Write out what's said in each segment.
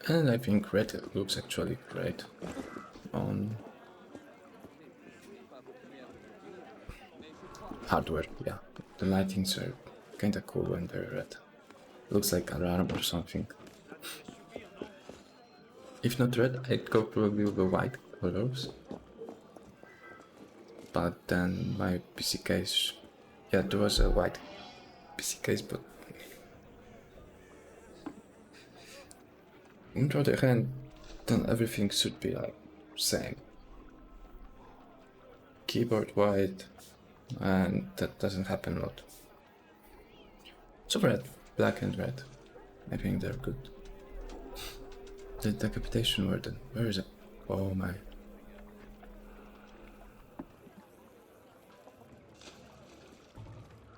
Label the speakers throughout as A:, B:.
A: And I think red looks actually great on hardware, yeah. The lightings are kinda cool when they're red. Looks like alarm or something. If not red, I'd go probably with the white colors. But then my PC case, yeah, there was a white PC case, but on the other hand, then everything should be like same. Keyboard white, and that doesn't happen a lot. So red, black and red. I think they're good. The decapitation warden, where is it? Oh my.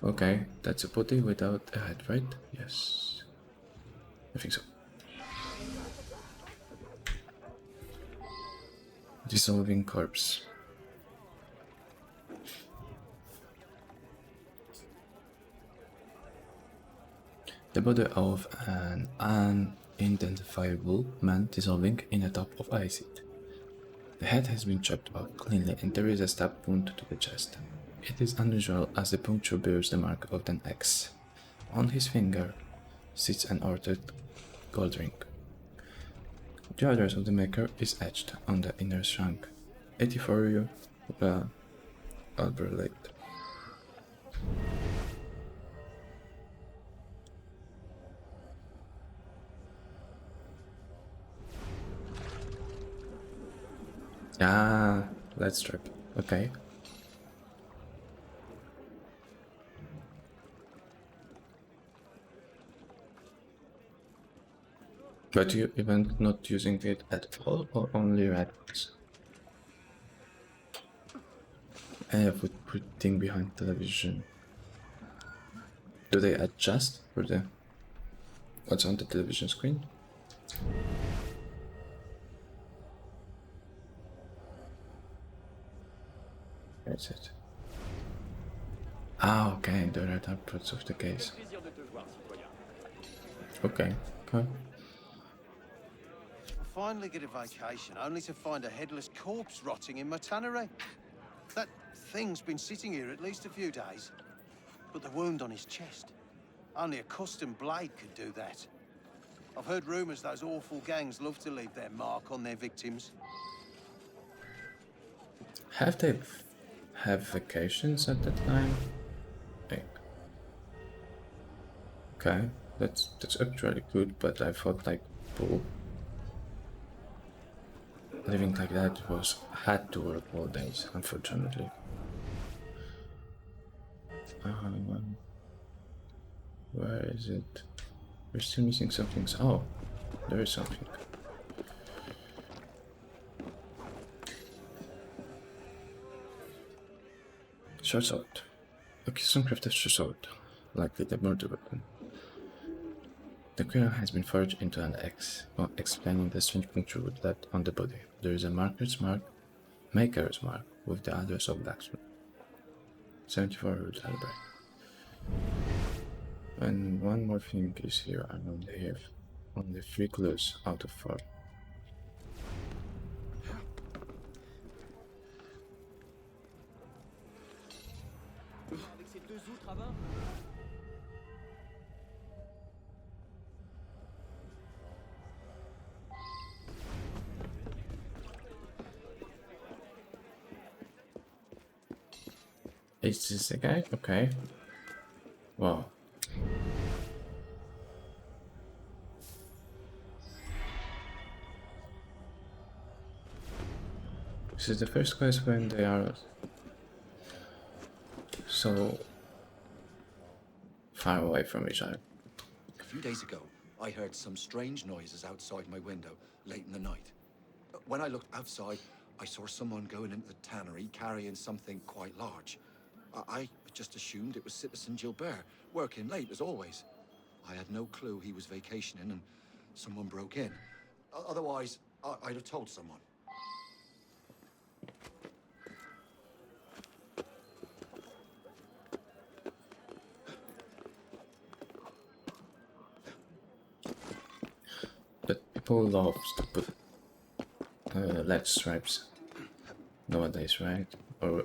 A: Okay, that's a body without a head, right? Yes. I think so. Dissolving corpse. The body of an unidentifiable man dissolving in a tub of acid. The head has been chopped out cleanly and there is a stab wound to the chest. It is unusual as the puncture bears the mark of an X. On his finger sits an ordered gold ring. The address of the maker is etched on the inner shank. 84 Albert Lake. Ah, let's strip. Okay. But you even not using it at all or only rabbits? I have a thing behind television. Do they adjust for the what's on the television screen? That's it. Ah, okay, the red outputs of the case. Okay, okay.
B: I finally get a vacation, only to find a headless corpse rotting in my tannery. That thing's been sitting here at least a few days. But the wound on his chest, only a custom blade could do that. I've heard rumors those awful gangs love to leave their mark on their victims.
A: Have they have vacations at that time? Like, okay, that's actually good, but I thought like bull. Living like that had to work all days, unfortunately. Where is it? We're still missing something. Oh, there is something. Short sword. A custom crafted short sword, likely the murder weapon. The quill has been forged into an X, explaining the strange puncture wound left on the body. There is a maker's mark, with the address of blacksmith. 74 Route Albert. And one more thing is here, I only have only 3 clues out of 4. Is this the guy? Okay. Wow. This is the first quest when they are so far away from each other.
C: A few days ago, I heard some strange noises outside my window late in the night. When I looked outside, I saw someone going into the tannery carrying something quite large. I just assumed it was Citizen Gilbert, working late as always. I had no clue he was vacationing and someone broke in. Otherwise, I'd have told someone.
A: But People love to put leg stripes nowadays, right? Or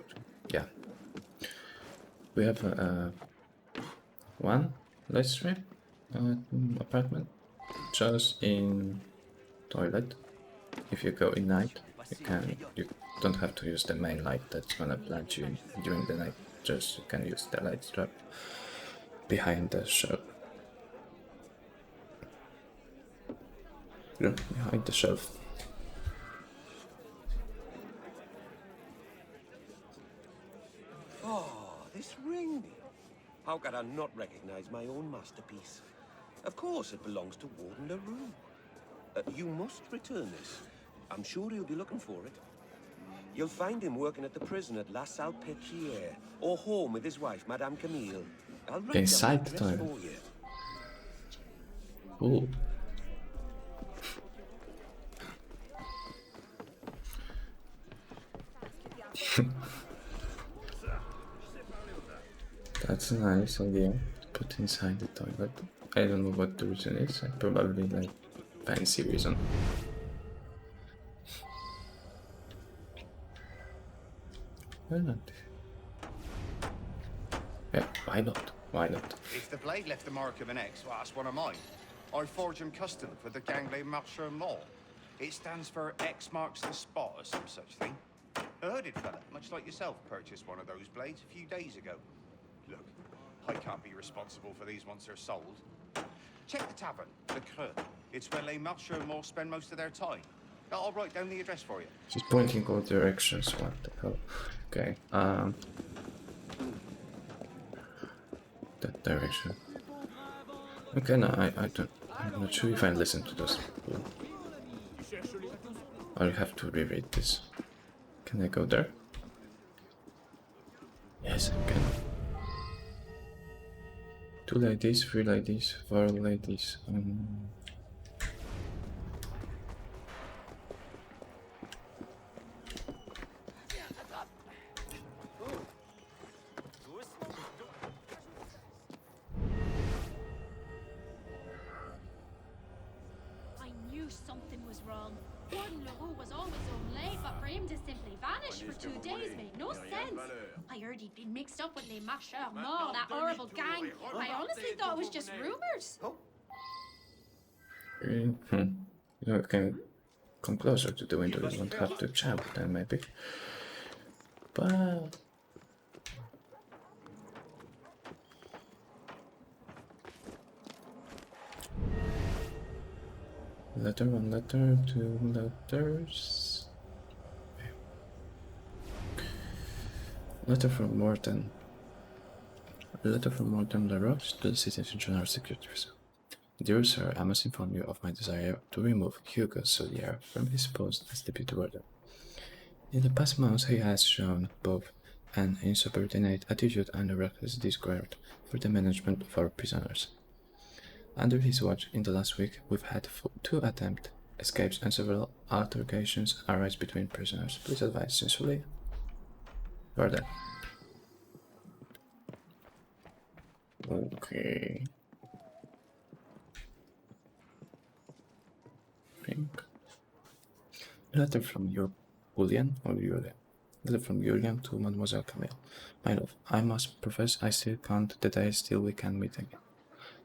A: yeah, we have one leg strip apartment just in toilet. If you go in night, you don't have to use the main light that's gonna plant you during the night. Just you can use the light strap behind the shelf. Yeah, behind the shelf.
D: Oh, this ring. How could I not recognize my own masterpiece? Of course, it belongs to Warden LaRue. You must return this. I'm sure he'll be looking for it. You'll find him working at the prison at La Salpêtrière, or home with his wife, Madame Camille. I'll write
A: Inside
D: down
A: the
D: the address
A: toilet.
D: for you.
A: Ooh. That's a nice idea to put inside the toilet. I don't know what the reason is. Probably like fancy reason. Why not? Yeah, why not? Why not?
E: If the blade left the mark of an X, well, that's one of mine. I forge them custom for the Gangley Marchand Law. It stands for X marks the spot or some such thing. A hooded fella, much like yourself, purchased one of those blades a few days ago. Look, I can't be responsible for these once they're sold. Check the tavern, the Creux. It's where Les Marchands spend most of their time. I'll write down the address for you.
A: She's pointing all directions. What the hell? Okay. That direction. Okay, no, I don't. I'm not sure if I listen to those people. I'll have to reread this. Can I go there? Yes, I can. 2 ladies, 3 ladies, 4 ladies.
F: I knew something was wrong. Warden LaRue was always home late, but for him to simply vanish for 2 days made no sense. I heard he'd been mixed up with Les Marchands, that horrible gang. I honestly thought it was just rumors.
A: You can come closer to the window. You won't have to chat with them, maybe. But letter, 1 letter, 2 letters. Letter from Morton. A letter from Morton LaRoche to the Citizen General Security Officer. Dear Sir, I must inform you of my desire to remove Hugo Solier from his post as Deputy Warden. In the past months, he has shown both an insubordinate attitude and a reckless disregard for the management of our prisoners. Under his watch, in the last week, we've had 2 attempt escapes and several altercations arise between prisoners. Please advise sincerely. Warden. Okay. Pink. Letter from your Julian or Julian. Letter from Julian to Mademoiselle Camille. My love, I must profess I still count the days till we can meet again.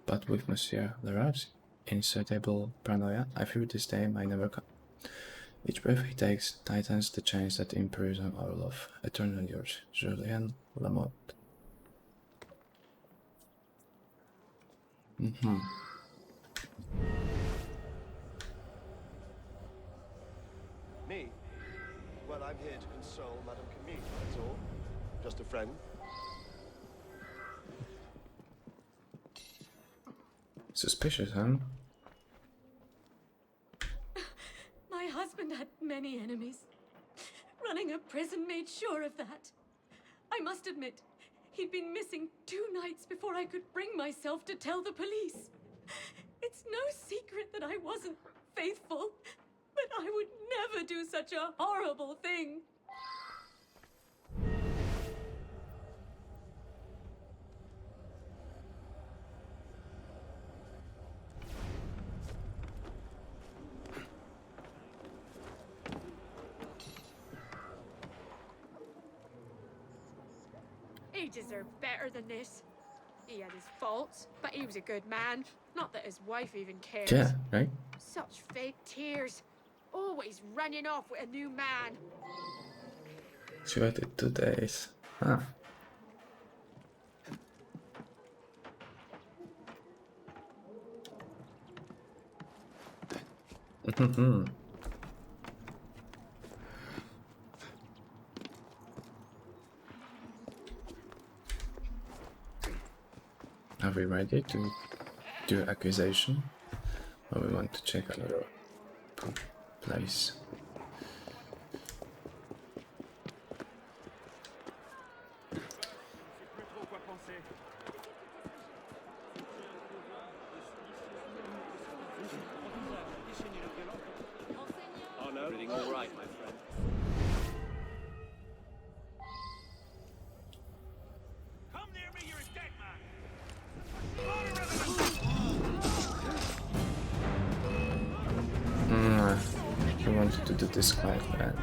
A: But with Monsieur Larra's insatiable paranoia, I fear this day might never come. Each breath he takes tightens the chains that imprison our love. Eternally yours, Julien Lamotte.
G: Me? Well, I'm here to console Madame Camille, that's all. Just a friend.
A: Suspicious, huh?
H: My husband had many enemies. Running a prison made sure of that. I must admit, he'd been missing 2 nights before I could bring myself to tell the police. It's no secret that I wasn't faithful, but I would never do such a horrible thing. He deserved better than this. He had his faults, but he was a good man. Not that his wife even cares.
A: Yeah, right?
H: Such fake tears. Always running off with a new man.
A: She waited 2 days. Ah. Are we ready to do accusation? Or we want to check another place?
D: Oh no, everything all right, my friend. Come near me, you're a dead man.
A: I wanted to do this quiet, man.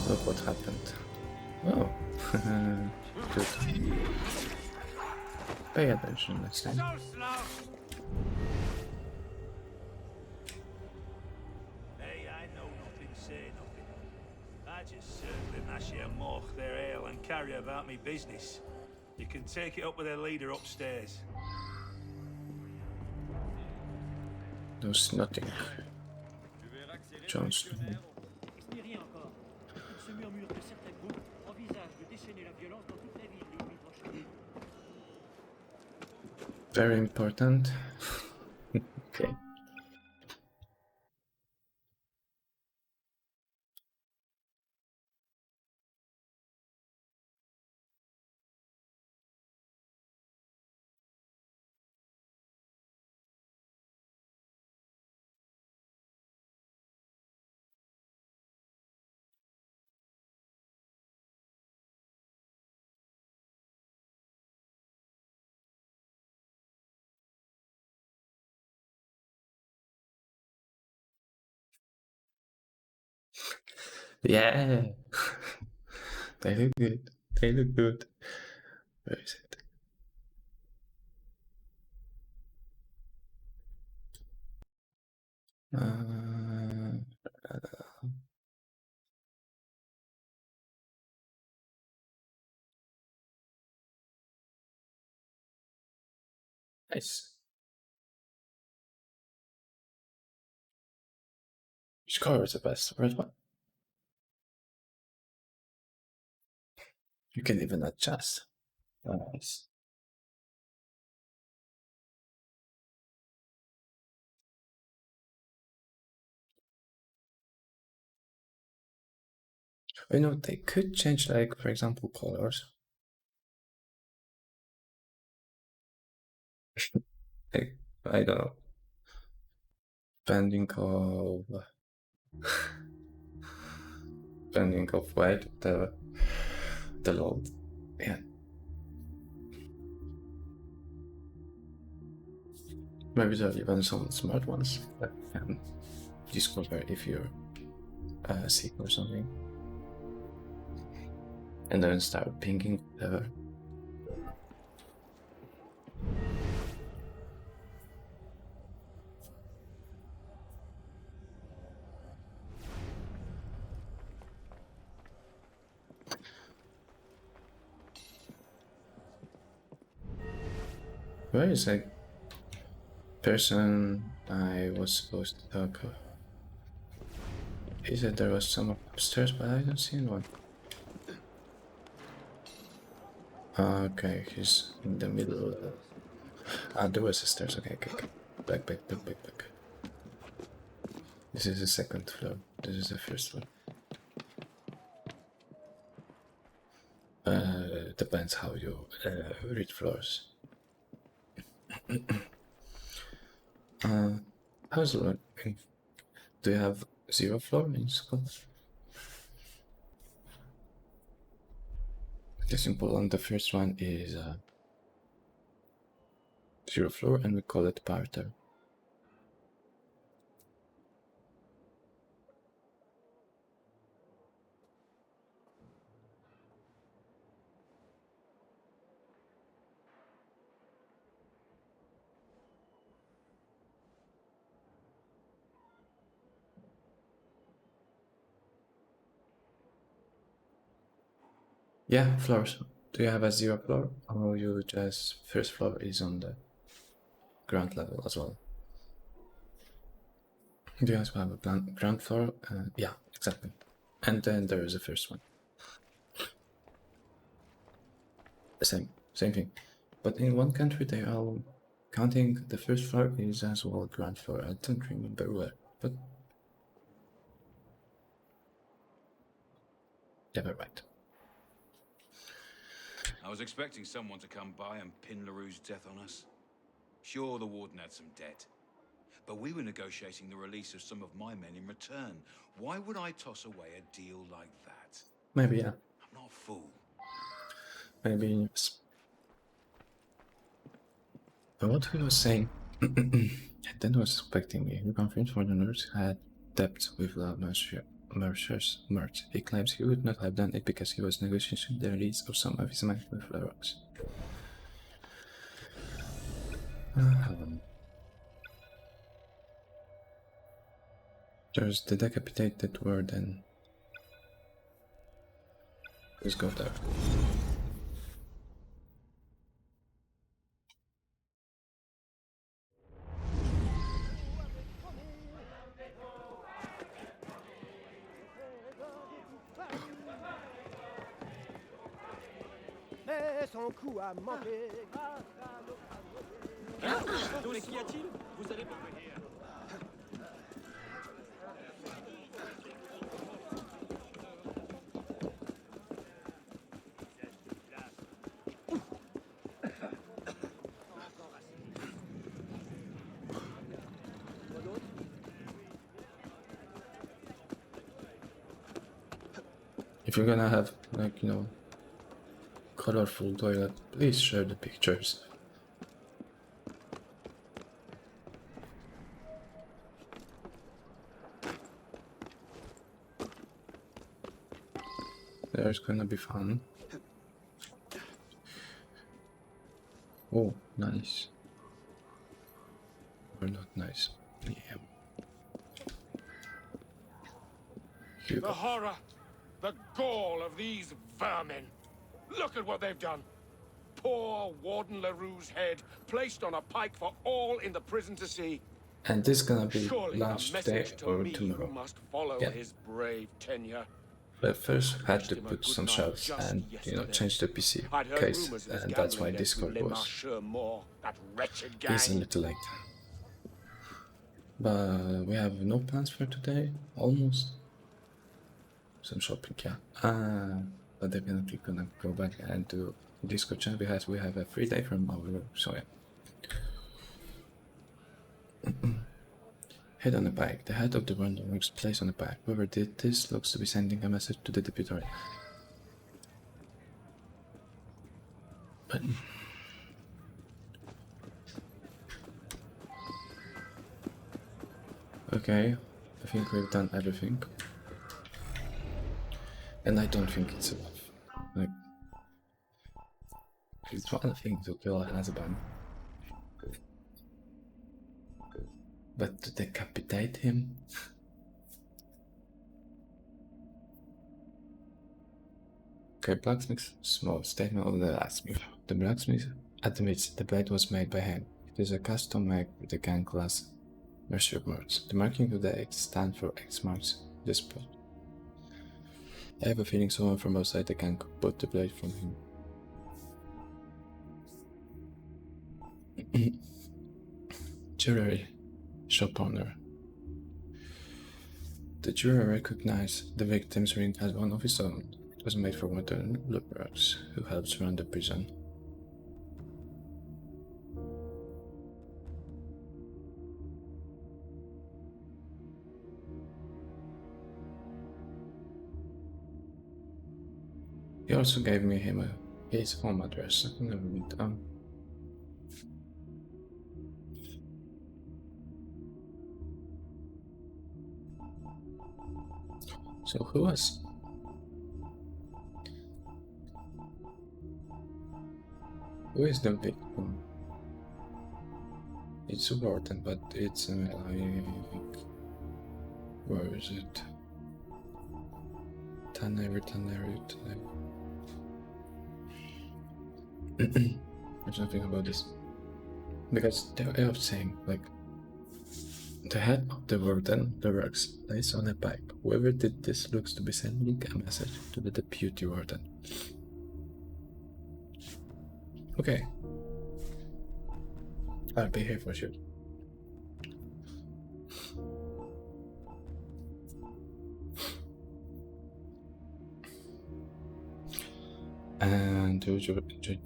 A: Look what happened. Oh, good. Pay attention next time.
D: So slow. Hey, I know nothing, say nothing. I just certainly mash your moch their ale and carry about me business. You can take it up with their leader upstairs.
A: There's nothing. Johnston.
I: Ce n'est rien encore. Il se murmure que certains groupes envisagent de déchaîner la violence dans toute la ville les nuits prochaines.
A: Very important. Okay. Yeah. They look good. They look good. Where is it? Nice. Which color is the best? Red one. You can even adjust. Nice. You know, they could change, like, for example, colors. Like, I don't know. Depending of weight, the load. Yeah. Maybe there are even some smart ones that can discover if you're sick or something. And then start pinging whatever. Where is a person I was supposed to talk to? He said there was some upstairs, but I don't see anyone. Okay, he's in the middle. There was a stairs. Okay. Back. This is the second floor. This is the first floor. Depends how you read floors. How's it looking? Do you have 0 floor in school? It is simple, and the first one is 0 floor, and we call it parterre. Yeah, floors. Do you have a 0 floor, or you just first floor is on the ground level as well? Do you also have a ground floor? Yeah, exactly. And then there is a first one. The same thing. But in one country they are counting the first floor is as well ground floor. I don't remember where, but never mind.
J: I was expecting someone to come by and pin LaRue's death on us. Sure, the Warden had some debt. But we were negotiating the release of some of my men in return. Why would I toss away a deal like that?
A: Maybe, yeah.
J: I'm not a fool.
A: Maybe. But what he was saying, then was expecting me. He confirmed for the nurse had debt with La Mercer's merch. He claims he would not have done it because he was negotiating the release of some of his men with La Rocks. There's the decapitated warden. Let's go there.
G: Mais son coup a manqué.
I: Mais qu'y a-t-il? Vous allez pas venir.
A: If you're gonna have, like, you know, colorful toilet, please share the pictures. There's gonna be fun. Oh, nice. Or not nice. Yeah.
K: The horror, the gall of these vermin. Look at what they've done. Poor Warden LaRue's head placed on a pike for all in the prison to see.
A: And this gonna be
K: Surely
A: launched
K: a
A: today
K: message to
A: or
K: me
A: tomorrow.
K: who must follow
A: Yeah.
K: his brave tenure.
A: But first had to
K: Wished him a
A: put
K: good
A: some
K: night
A: shelves
K: just
A: and, you know,
K: yesterday.
A: change the PC
K: I'd heard
A: case,
K: rumors of his
A: and that's why
K: gambling debts with
A: Discord
K: Les
A: was
K: Marcheurs Morts, that wretched
A: is a
K: gang.
A: little late. But we have no plans for today, almost. Some shopping, yeah. But definitely gonna go back and do Discord chat because we have a free day from our work, so yeah. Head on a bike. The head of the random works placed on a bike. Whoever did this looks to be sending a message to the deputy. But okay, I think we've done everything. And I don't think it's enough. Like, it's one thing to kill a husband. But to decapitate him? Okay, blacksmith. Small statement of the blacksmith. The blacksmith admits the blade was made by hand. It is a custom made with the gang class Mercer words. The marking of the X stands for X marks the spot. I have a feeling someone from outside the gang bought the blade from him. Jewelry shop owner. The juror recognized the victim's ring as one of his own. It was made for one of the laborers who helps run the prison. He also gave me his home address. I can never read down. So who is the victim? It's a warden, but it's like, where is it? Tanner. There's nothing about this. Because they are saying, like, the head of the warden, the works, lays on a pipe. Whoever did this looks to be sending a message to the deputy warden. Okay. I'll be here for sure. And the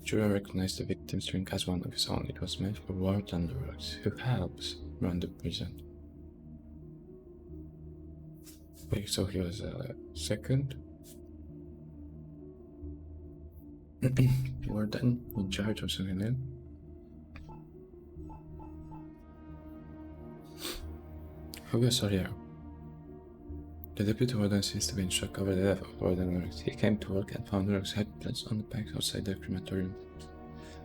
A: juror recognized the victim's drink as one of his own. It was made for Warden the Works, who helps run the prison. Wait, so he was a second warden in charge or something like that? Who was here? The deputy warden seems to be in shock over the death of Warden Works. He came to work and found Works' head placed on the bank outside the crematorium.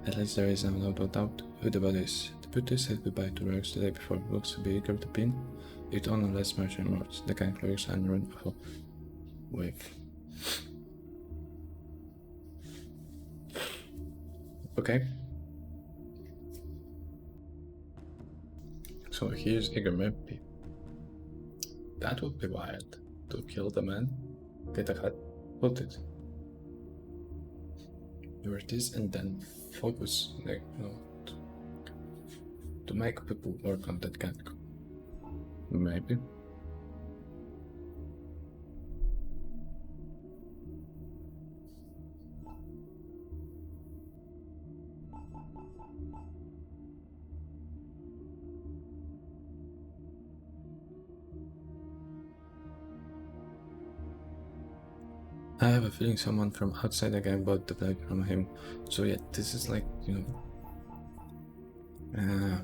A: At least there is no doubt who the body is. The deputy said goodbye to Works the day before. Works would be eager to pin it on unless Martian Morts. The gang clerics and run off a wave. Okay. So here's Igamurpi. That would be wild. To kill the man, get a head, put it where it is, and then focus, like, you know, to make people work on that gang. Maybe. I have a feeling someone from outside the gang bought the bag from him. So yeah, this is like, you know,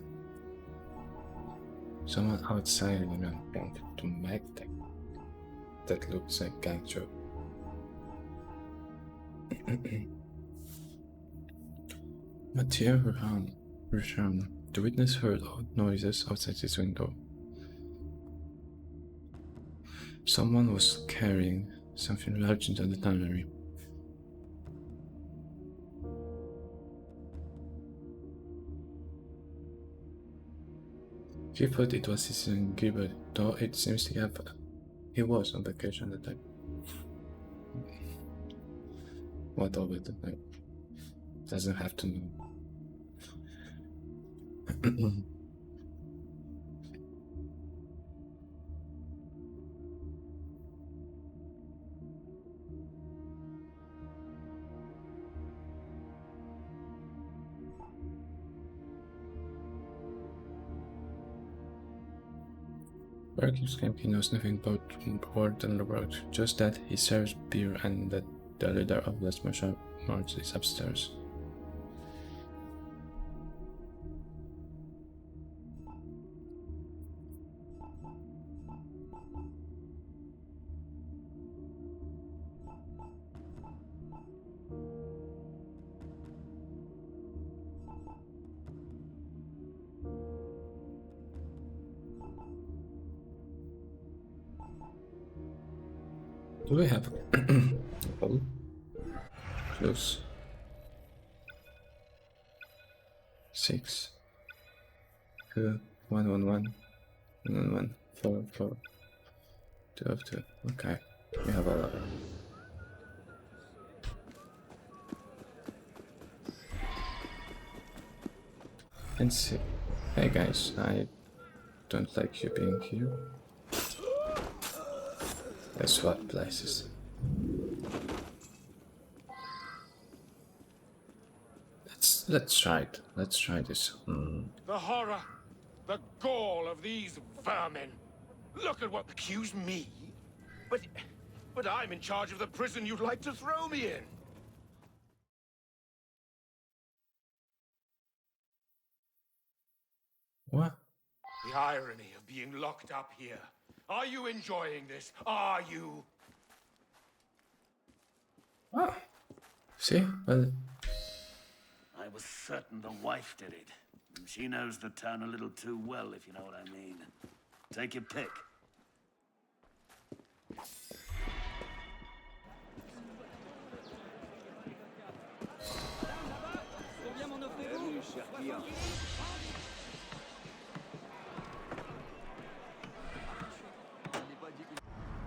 A: someone outside, you know, wanted to make that looks like gang job. Mathieu returned. The witness heard odd noises outside his window. Someone was carrying something large into the tannery. He thought it was his son Gilbert, though it seems he was on vacation at the time. What of it? Doesn't have to know. Barkeep claimed he knows nothing about Warden Robert, just that he serves beer and that the leader of Les Martial March is upstairs. Do we have a hole? Close. 6 2 1 1 1 1 1 4 4 2 of 2. Okay, we have a lot. And see. Hey guys, I don't like you being here. Let's swap places. Let's try it. Let's try this.
K: The horror, the gall of these vermin. Look at what accuse me. But I'm in charge of the prison you'd like to throw me in.
A: What?
K: The irony of being locked up here. Are you enjoying this? Are you?
A: Ah. See? Well,
L: I was certain the wife did it. She knows the town a little too well, if you know what I mean. Take your pick.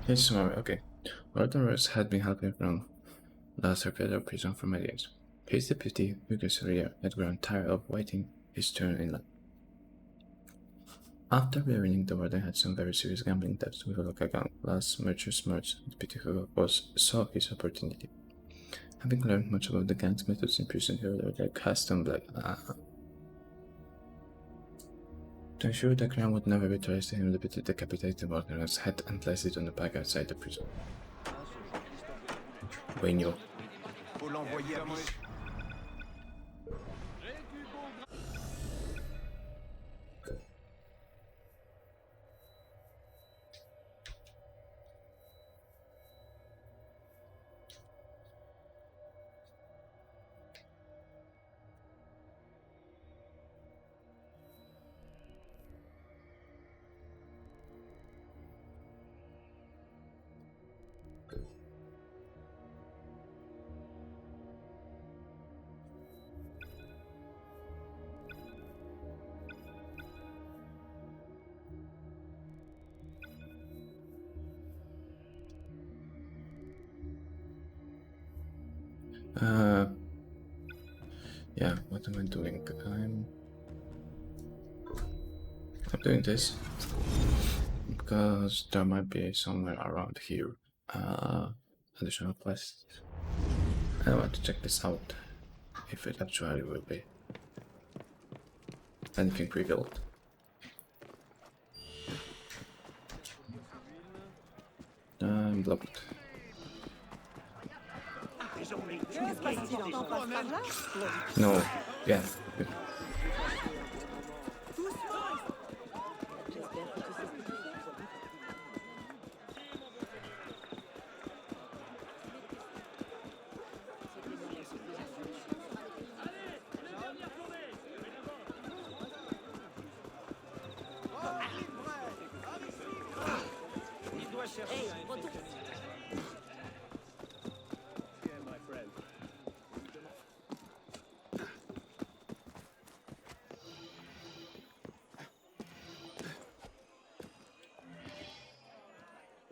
A: Yes, sorry, okay. Gordon Rose had been helping from last federal prison for many years. His deputy, Hugo's career, had grown tired of waiting his turn in line. After learning the warden had some very serious gambling debts with a local gang, last Merchant's Merge, Deputy Hugo saw his opportunity. Having learned much about the gang's methods in prison, he ordered their custom black. To ensure the crime would never be traced to him, the deputy decapitated the warden's head and placed it on the bag outside the prison. Koniu. Yeah, what am I doing? I'm doing this because there might be somewhere around here additional quests. I want to check this out, if it actually will be anything revealed. I'm blocked. No, yeah.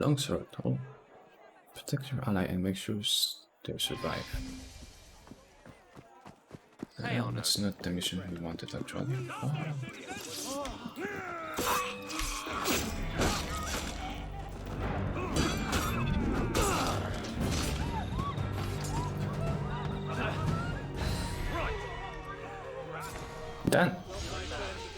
A: Longsword, oh. Protect your ally and make sure they survive. That's not the mission we wanted actually. Oh. Done.